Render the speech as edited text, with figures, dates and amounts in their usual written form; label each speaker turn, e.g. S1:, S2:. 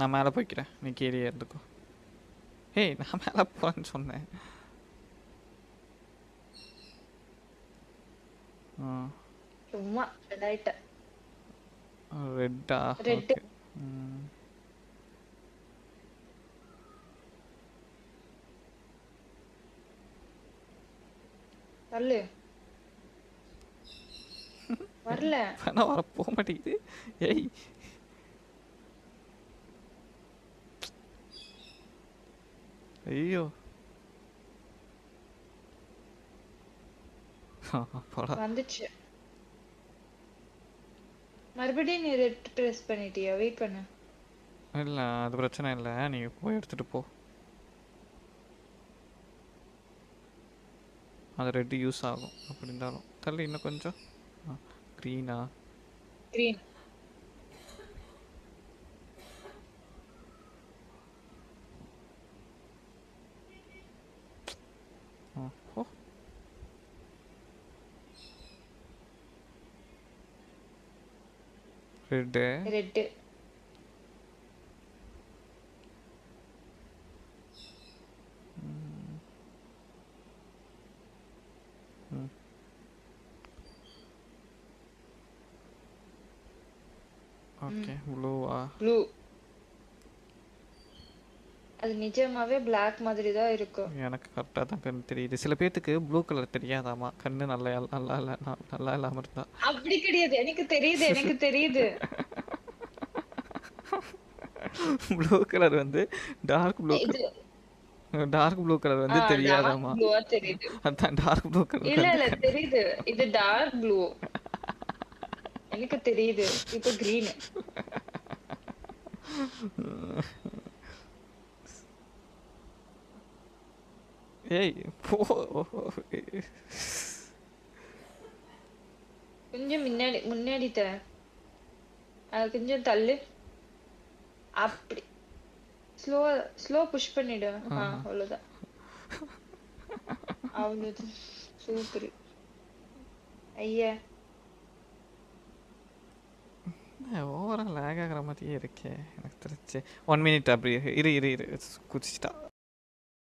S1: நான் மேலே போய்க்கிறேன், நீ கீழே இருந்துக்கோ. ஏய், நான் மேலே போகிறேன்னு சொன்னேன்.
S2: சும்மா ரெட்டாயிட்ட.
S1: ரெட்டா?
S2: ரெட்டு.
S1: ஓகே.
S2: தள்ளு. வரல.
S1: வேணா வர போக மாட்டேங்குது. ஏய், ஐயோ போடா.
S2: வந்துச்சு. மறுபடியும் நீ ரெட் பிரஸ் பண்ணிட்டியா? வெயிட் பண்ணு.
S1: இல்லை, அது பிரச்சனை இல்லை, நீங்கள் போய் எடுத்துகிட்டு போ. அது ரெட்டு யூஸ் ஆகும் அப்படி இருந்தாலும். தள்ளி இன்னும் கொஞ்சம். க்ரீனா?
S2: கிரீன்.
S1: ஓ, ரெட்டு.
S2: ரெட்டு.
S1: ஓகே, ப்ளூவா?
S2: ப்ளூ. அது நிஜமாவே பிளாக் மாதிரி தான் இருக்கும்.
S1: எனக்கு கரெக்டாக தான் கண்ணு தெரியுது. சில பேர்த்துக்கு ப்ளூ கலர் தெரியாதாமா, கண்ணு நல்லா நல்லா இல்லை, நல்லா இல்லாமல் இருந்தா.
S2: அப்படி கிடையாது, எனக்கு தெரியுது, எனக்கு தெரியுது.
S1: ப்ளூ கலர் வந்து டார்க் ப்ளூ
S2: இது
S1: டார்க் ப்ளூ கலர் வந்து
S2: டார்க்
S1: தெரியாதாமா.
S2: ப்ளூவா தெரியுது.
S1: அதான் டார்க் ப்ளூ கலர்
S2: இல்ல
S1: வந்து
S2: இல்ல தெரியுது, இது டார்க் ப்ளூ. எனக்கு தெரியுது. இப்ப கிரீன்.
S1: ஏய் போ.
S2: கொஞ்சம் முன்னாடி முன்னாடி அது கொஞ்சம் தள்ளு. அப்படி ஸ்லோ ஸ்லோ புஷ் பண்ணிடு. அவ்வளவுதான். அவ்வளவுதான். சூப்பர். ஐயா,
S1: ஓவரால் லேக் ஆகிற மாதிரியே இருக்கே எனக்கு தெரிஞ்சு. 1 மினிட் அப்படி இரு இரு இரு குதிச்சிட்டா.